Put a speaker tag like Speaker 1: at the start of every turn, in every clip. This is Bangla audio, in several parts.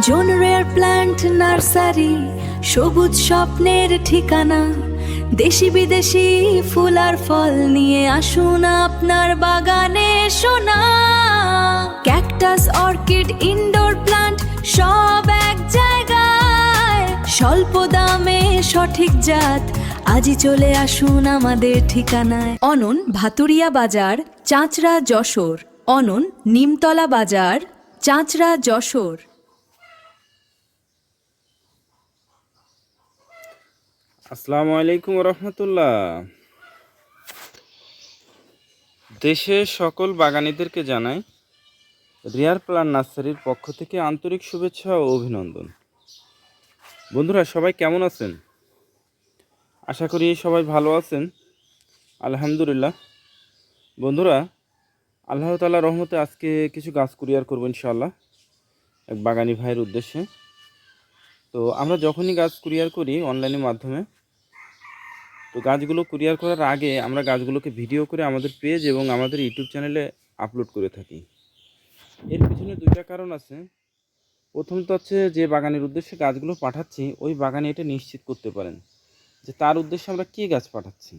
Speaker 1: জন রেয়ার প্ল্যান্ট নার্সারি, সবুজ স্বপ্নের ঠিকানা। দেশি বিদেশি ফুল আর ফল নিয়ে আসুন আপনার বাগানে সোনা। ক্যাকটাস, অর্কিড, ইনডোর প্ল্যান্ট সব এক জায়গায়। স্বল্প দামে সঠিক জাত, আজই চলে আসুন আমাদের ঠিকানায়। অনন, ভাতুরিয়া বাজার, চাঁচড়া, যশোর। অনন, নিমতলা বাজার, চাঁচড়া, যশোর।
Speaker 2: আসসালামু আলাইকুম রহমতুল্লাহ। দেশের সকল বাগানীদেরকে জানাই রিয়ার প্ল্যান্ট নার্সারির পক্ষ থেকে আন্তরিক শুভেচ্ছা ও অভিনন্দন। বন্ধুরা, সবাই কেমন আছেন? আশা করি সবাই ভালো আছেন, আলহামদুলিল্লাহ। বন্ধুরা, আল্লাহ তাআলার রহমতে আজকে কিছু গাছ কুরিয়ার করব ইনশাআল্লাহ, এক বাগানি ভাইয়ের উদ্দেশ্যে। তো আমরা যখনই গাছ কুরিয়ার করি অনলাইনের মাধ্যমে, তো গাছগুলো কুরিয়ার করার আগে আমরা গাছগুলোকে ভিডিও করে আমাদের পেজ এবং আমাদের ইউটিউব চ্যানেলে আপলোড করে থাকি। এর পিছনে দুইটা কারণ আছে। প্রথমত হচ্ছে, যে বাগানের উদ্দেশ্যে গাছগুলো পাঠাচ্ছি ওই বাগানে এটা নিশ্চিত করতে পারেন যে তার উদ্দেশ্যে আমরা কী গাছ পাঠাচ্ছি।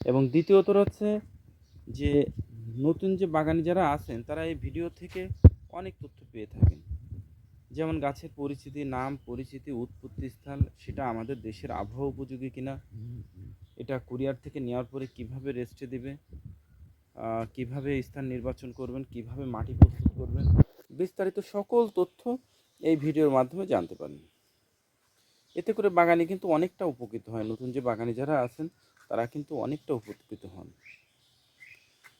Speaker 2: এবং দ্বিতীয়ত হচ্ছে যে নতুন যে বাগানি যারা আছেন তারা এই ভিডিও থেকে অনেক তথ্য পেয়ে থাকেন, যেমন গাছের পরিচিতি, নাম, পরিচিতি, উৎপত্তি স্থল, সেটা আমাদের দেশের আবহাওয়া উপযোগী কিনা, এটা কুরিয়ার থেকে নেওয়ার পরে কিভাবে রেস্টে দেবে, কিভাবে স্থান নির্বাচন করবেন, কিভাবে মাটি প্রস্তুত করবেন, বিস্তারিত সকল তথ্য এই ভিডিওর মাধ্যমে জানতে পারেন। এতে করে বাগানি কিন্তু অনেকটা উপকৃত হয়। নতুন যে বাগানি যারা আছেন তারা কিন্তু অনেকটা উপকৃত হন।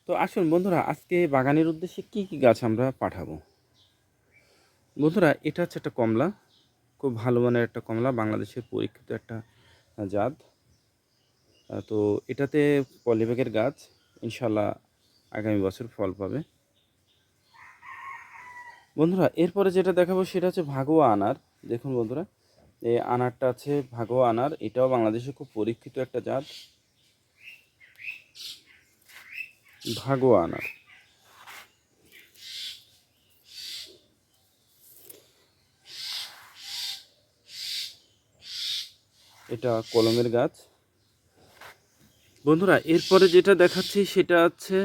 Speaker 2: তো আসুন বন্ধুরা, আজকে বাগানের উদ্দেশ্যে কি কি গাছ আমরা পাঠাবো। বন্ধুরা, এটা হচ্ছে একটা কমলা, খুব ভালো মানের একটা কমলা, বাংলাদেশের পরীক্ষিত একটা জাত। তো এটাতে পলিব্যাগের গাছ, ইনশাল্লাহ আগামী বছর ফল পাবে। বন্ধুরা, এরপরে যেটা দেখাবো সেটা হচ্ছে ভাগোয়া আনার। দেখুন বন্ধুরা, এই আনারটা আছে ভাগোয়া আনার, এটাও বাংলাদেশে খুব পরীক্ষিত একটা জাত, ভাগোয়া আনার। এটা কলমের গাছ। বন্ধুরা, এরপরে যেটা দেখাচ্ছি সেটা হচ্ছে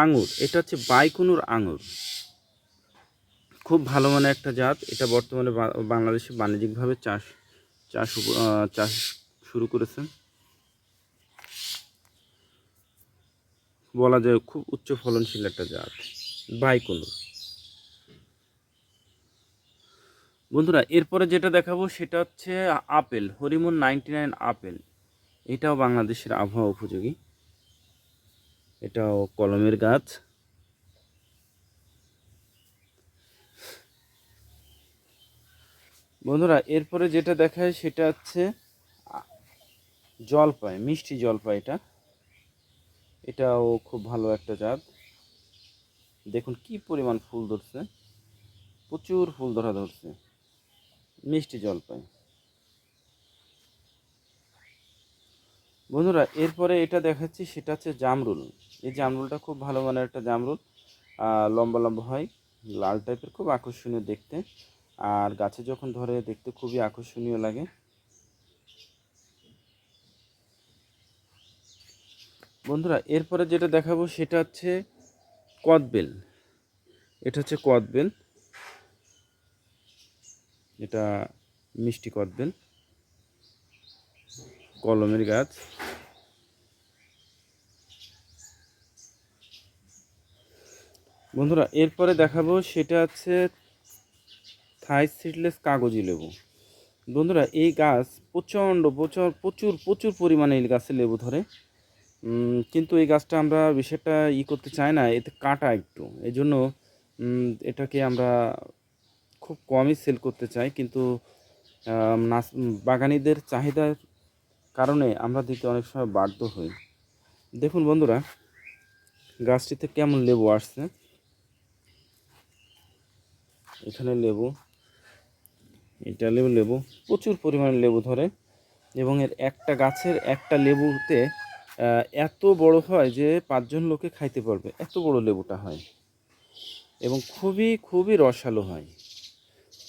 Speaker 2: আঙুর। এটা হচ্ছে বাইকুনুর আঙুর, খুব ভালো মানের একটা জাত। এটা বর্তমানে বাংলাদেশে বাণিজ্যিকভাবে চাষ শুরু করেছেন, বলা যায় খুব উচ্চ ফলনশীল একটা জাত বাইকুনুর। বন্ধুরা, এরপরে যেটা দেখাবো সেটা হচ্ছে আপেল, হরিমন 99 আপেল। এটাও বাংলাদেশের আবহাওয়া উপযোগী, এটাও কলমের গাছ। বন্ধুরা, এরপরে যেটা দেখায় সেটা হচ্ছে জলপাই, মিষ্টি জলপাই। এটাও খুব ভালো একটা জাত। দেখুন কি পরিমাণ ফুল ধরছে, প্রচুর ফুল ধরছে, মিষ্টি জলপাই। বন্ধুরা, এরপরে এটা দেখাচ্ছি সেটা হচ্ছে জামরুল। এই জামরুলটা খুব ভালো মানের একটা জামরুল, লম্বা লম্বা হয়, লাল টাইপের, খুব আকর্ষণীয় দেখতে, আর গাছে যখন ধরে দেখতে খুবই আকর্ষণীয় লাগে। বন্ধুরা, এরপরে যেটা দেখাবো সেটা হচ্ছে কদবেল। এটা হচ্ছে কদবেল, এটা মিষ্টি কদবেল, কলমের গাছ। বন্ধুরা, এরপরে দেখাবো সেটা হচ্ছে থাই সিডলেস কাগজি লেবু। বন্ধুরা, এই গাছ প্রচুর পরিমাণে এই গাছে লেবু ধরে, কিন্তু এই গাছটা আমরা বিষয়টা করতে চাই না, এতে কাটা একটু, এই জন্য এটাকে আমরা খুব কমই সেল করতে চাই, কিন্তু বাগানীদের চাহিদার কারণে আমরা দিতে অনেক সময় বাধ্য হই। দেখুন বন্ধুরা, গাছটিতে কেমন লেবু আসছে, এখানে লেবু, এটা লেবু প্রচুর পরিমাণে লেবু ধরে, এবং এর একটা গাছের একটা লেবুতে এত বড় হয় যে 5 জন লোকে খাইতে পারবে, এত বড় লেবুটা হয়, এবং খুবই রসালো হয়।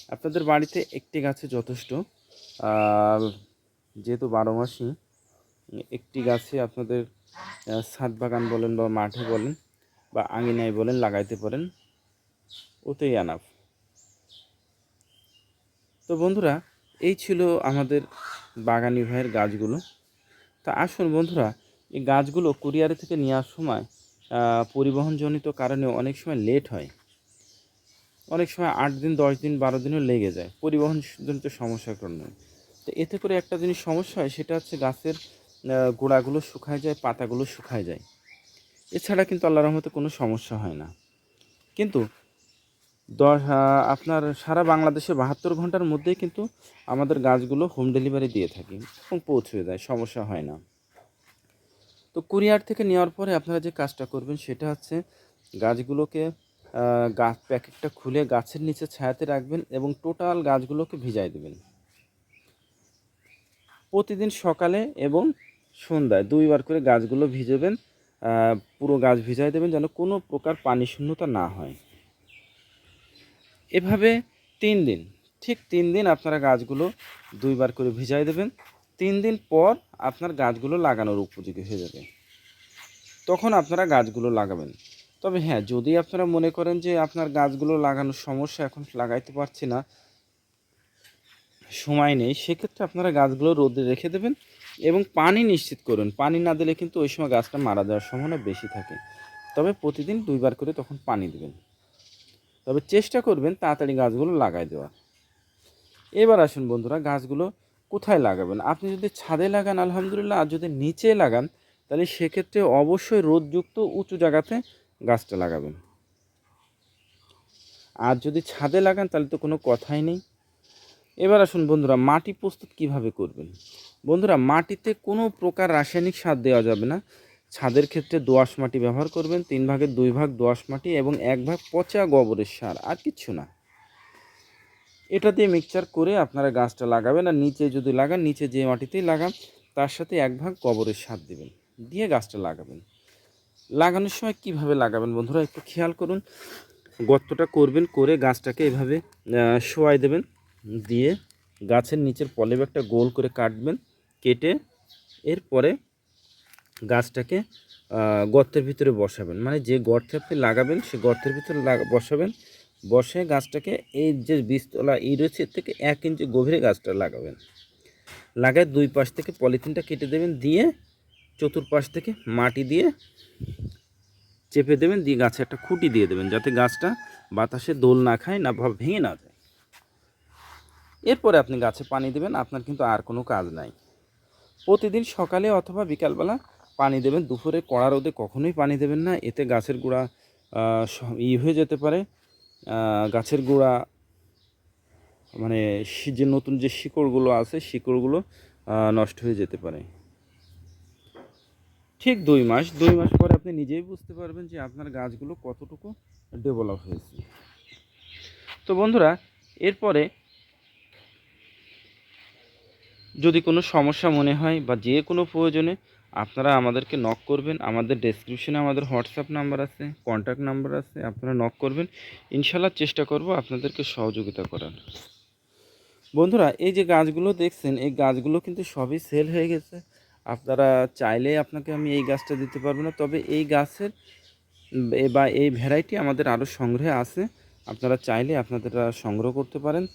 Speaker 2: আপনাদের বাড়িতে একটি গাছে যথেষ্ট। আর যেহেতু 12 মাসই একটি গাছে আপনাদের ছাদ বাগান বলেন বা মাঠে বলেন বা আঙিনায় বলেন লাগাইতে পারেন, ওতেই আনাফ। তো বন্ধুরা, এই ছিল আমাদের বাগানি ভাইয়ের গাছগুলো। তা আসুন বন্ধুরা, এই গাছগুলো কুরিয়ারে থেকে নেওয়ার সময় পরিবহনজনিত কারণে অনেক সময় লেট হয়, অনেক সময় 8 দিন 10 দিন 12 দিনও লেগে যায় পরিবহনজনিত সমস্যার কারণে। তো এতে করে একটা জিনিস সমস্যা হয়, সেটা হচ্ছে গাছের গোড়াগুলো শুকায় যায়, পাতাগুলো শুকায় যায়। এছাড়া কিন্তু আল্লাহর রহমতে কোনো সমস্যা হয় না। কিন্তু আপনার সারা বাংলাদেশে 72 ঘন্টার মধ্যেই কিন্তু আমাদের গাছগুলো হোম ডেলিভারি দিয়ে থাকি এবং পৌঁছে যায়, সমস্যা হয় না। তো কুরিয়ার থেকে নেওয়ার পরে আপনারা যে কাজটা করবেন সেটা হচ্ছে গাছগুলোকে গাছ প্যাকেটটা খুলে গাছের নিচে ছায়াতে রাখবেন এবং টোটাল গাছগুলোকে ভিজাই দেবেন প্রতিদিন সকালে এবং সন্ধ্যায় 2 বার করে গাছগুলো ভিজাবেন। পুরো গাছ ভিজাই দেবেন যেন কোনো প্রকার পানি শূন্যতা না হয়। এভাবে 3 দিন, ঠিক 3 দিন আপনারা গাছগুলো 2 বার করে ভিজাই দেবেন। 3 দিন পর আপনার গাছগুলো লাগানোর উপযোগী হয়ে যাবে, তখন আপনারা গাছগুলো লাগাবেন। তবে হ্যাঁ, যদি আপনারা মনে করেন যে আপনার গাছগুলো লাগানোর সমস্যা, এখন লাগাইতে পারছি না, সময় নেই, সেক্ষেত্রে আপনারা গাছগুলো রোদে রেখে দেবেন এবং পানি নিশ্চিত করুন। পানি না দিলে কিন্তু ওই সময় গাছটা মারা যাওয়ার সম্ভাবনা বেশি থাকে। তবে প্রতিদিন 2 বার করে তখন পানি দেবেন। তবে চেষ্টা করবেন তাড়াতাড়ি গাছগুলো লাগাই দেওয়া। এবার আসুন বন্ধুরা, গাছগুলো কোথায় লাগাবেন? আপনি যদি ছাদে লাগান আলহামদুলিল্লাহ, আর যদি নিচে লাগান তাহলে সেক্ষেত্রে অবশ্যই রোদযুক্ত উঁচু জায়গাতে গাছটা লাগাবেন। আর যদি ছাদে লাগান তাহলে তো কোনো কথাই নেই। এবার আসুন বন্ধুরা, মাটি প্রস্তুত কিভাবে করবেন? বন্ধুরা, মাটিতে কোনো প্রকার রাসায়নিক সার দেওয়া যাবে না। ছাদের ক্ষেত্রে দোআঁশ মাটি ব্যবহার করবেন, 3 ভাগের 2 ভাগ দোআঁশ মাটি এবং 1 ভাগ পচা গোবরের সার, আর কিচ্ছু না। এটা দিয়ে মিক্সচার করে আপনারা গাছটা লাগাবেন। আর নিচে যদি লাগান, নিচে যে মাটিতেই লাগান তার সাথে 1 ভাগ গোবরের সার দেবেন, দিয়ে গাছটা লাগাবেন। লাগানোর সময় কিভাবে লাগাবেন বন্ধুরা একটু খেয়াল করুন। গর্তটা করবেন, করে গাছটাকে এভাবে শোয়াই দেবেন, দিয়ে গাছের নিচের পলিব্যাগটা গোল করে কাটবেন, কেটে এরপরে গাছটাকে গর্তের ভিতরে বসাবেন। মানে যে গর্তে আপনি লাগাবেন সে গর্তের ভিতরে বসাবেন। বসে গাছটাকে এই যে বীজতলা রয়েছে এর থেকে 1 ইঞ্চি গভীরে গাছটা লাগাবেন। লাগায় 2 পাশ থেকে পলিথিনটা কেটে দেবেন, দিয়ে চতুর্পাশ থেকে মাটি দিয়ে চেপে দেবেন, দিয়ে গাছে একটা খুঁটি দিয়ে দেবেন যাতে গাছটা বাতাসে দোল না খায়, না ভেঙে না যায়। এরপরে আপনি গাছে পানি দেবেন, আপনার কিন্তু আর কোনো কাজ নাই। প্রতিদিন সকালে অথবা বিকালবেলা পানি দেবেন। দুপুরে কড়া রোদে কখনোই পানি দেবেন না, এতে গাছের গোড়া হয়ে যেতে পারে। গাছের গোড়া মানে যে নতুন যে শিকড়গুলো আছে শিকড়গুলো নষ্ট হয়ে যেতে পারে। ঠিক 2 মাস পরে আপনি নিজেই বুঝতে পারবেন যে আপনার গাছগুলো কতটুকু ডেভেলপ হয়েছে। তো বন্ধুরা, এরপরে যদি কোনো সমস্যা মনে হয় বা যে কোনো প্রয়োজনে আপনারা আমাদেরকে নক করবেন। আমাদের ডেসক্রিপশনে আমাদের হোয়াটসঅ্যাপ নাম্বার আছে, কন্ট্যাক্ট নাম্বার আছে, আপনারা নক করবেন। ইনশাল্লাহ চেষ্টা করব আপনাদেরকে সহযোগিতা করার। বন্ধুরা, এই যে গাছগুলো দেখছেন, এই গাছগুলো কিন্তু সবই সেল হয়ে গেছে। আপনারা চাইলে আপনাকে আমি এই গাছটা দিতে পারবো না, তবে এই গাছের বা এই ভ্যারাইটি আমাদের আরও সংগ্রহে আছে। আপনারা চাইলে আপনারা সংগ্রহ করতে পারেন।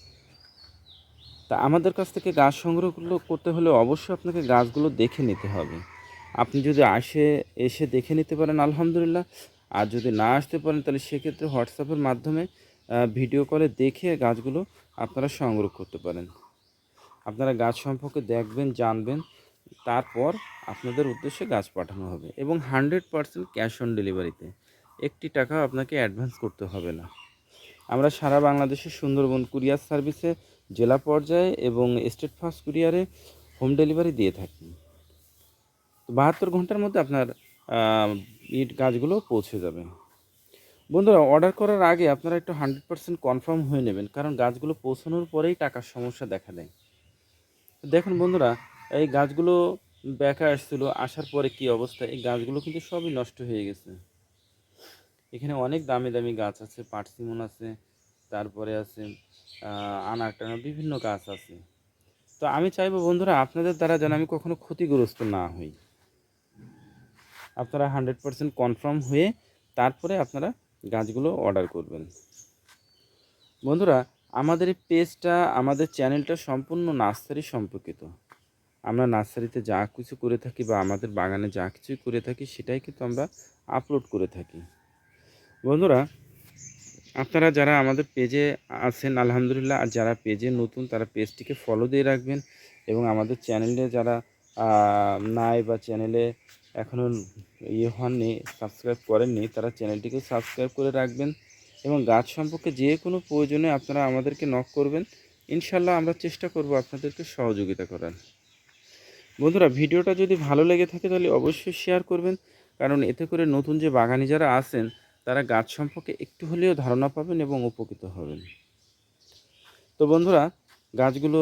Speaker 2: তা আমাদের কাছ থেকে গাছ সংগ্রহগুলো করতে হলে অবশ্যই আপনাকে গাছগুলো দেখে নিতে হবে। আপনি যদি এসে দেখে নিতে পারেন আলহামদুলিল্লাহ, আর যদি না আসতে পারেন তাহলে সেক্ষেত্রে হোয়াটসঅ্যাপের মাধ্যমে ভিডিও কলে দেখে গাছগুলো আপনারা সংগ্রহ করতে পারেন। আপনারা গাছ সম্পর্কে দেখবেন, জানবেন, তারপর আপনাদের উদ্দেশ্যে গাছ পাঠানো হবে এবং 100% ক্যাশ অন ডেলিভারিতে। 1 টাকাও আপনাকে অ্যাডভান্স করতে হবে না। আমরা সারা বাংলাদেশে সুন্দরবন কুরিয়ার সার্ভিসে জেলা পর্যায়ে এবং স্টেট ফাস্ট কুরিয়ারে হোম ডেলিভারি দিয়ে থাকি। 72 ঘন্টার মধ্যে আপনার গাছগুলো পৌঁছে যাবে। বন্ধুরা, অর্ডার করার আগে আপনারা একটু 100% কনফার্ম হয়ে নেবেন, কারণ গাছগুলো পৌঁছানোর পরেই টাকার সমস্যা দেখা দেয়। দেখুন বন্ধুরা, এই গাছগুলো বেঁকা আসছিলো, আসার পরে কি অবস্থা, এই গাছগুলো কিন্তু সবই নষ্ট হয়ে গেছে। এখানে অনেক দামি দামি গাছ আছে, পার্সিমন আছে, তারপরে আছে আনার টানার বিভিন্ন গাছ আছে। তো আমি চাইবো বন্ধুরা আপনাদের দ্বারা যেন আমি কখনো ক্ষতিগ্রস্ত না হই। আপনারা 100% কনফার্ম হয়ে তারপরে আপনারা গাছগুলো অর্ডার করবেন। বন্ধুরা আমাদের এই পেজটা, আমাদের চ্যানেলটা সম্পূর্ণ নার্সারি সম্পর্কিত। আমরা নার্সারিতে যা কিছু করে থাকি বা আমাদের বাগানে যা কিছুই করে থাকি সেটাই কিন্তু আমরা আপলোড করে থাকি। বন্ধুরা আপনারা যারা আমাদের পেজে আছেন আলহামদুলিল্লাহ, আর যারা পেজে নতুন তারা পেজটিকে ফলো দিয়ে রাখবেন, এবং আমাদের চ্যানেলে যারা নাই বা চ্যানেলে এখনও হননি, সাবস্ক্রাইব করেননি, তারা চ্যানেলটিকে সাবস্ক্রাইব করে রাখবেন। এবং গাছ সম্পর্কে যে কোনো প্রয়োজনে আপনারা আমাদেরকে নক করবেন, ইনশাল্লাহ আমরা চেষ্টা করব আপনাদেরকে সহযোগিতা করার। বন্ধুরা ভিডিওটা যদি ভালো লেগে থাকে তাহলে অবশ্যই শেয়ার করবেন, কারণ এতে করে নতুন যে বাগানি যারা আছেন তারা গাছ সম্পর্কে একটু হলেও ধারণা পাবেন এবং উপকৃত হবেন। তো বন্ধুরা গাছগুলো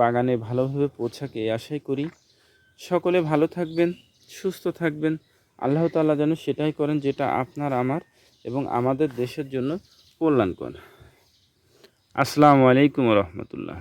Speaker 2: বাগানে ভালোভাবে পৌঁছাকে এই আশাই করি। সকলে ভালো থাকবেন, সুস্থ থাকবেন। আল্লাহ তাআলা যেন সেটাই করেন যেটা আপনার, আমার এবং আমাদের দেশের জন্য কল্যাণকর। আসসালামু আলাইকুম রহমতুল্লাহ।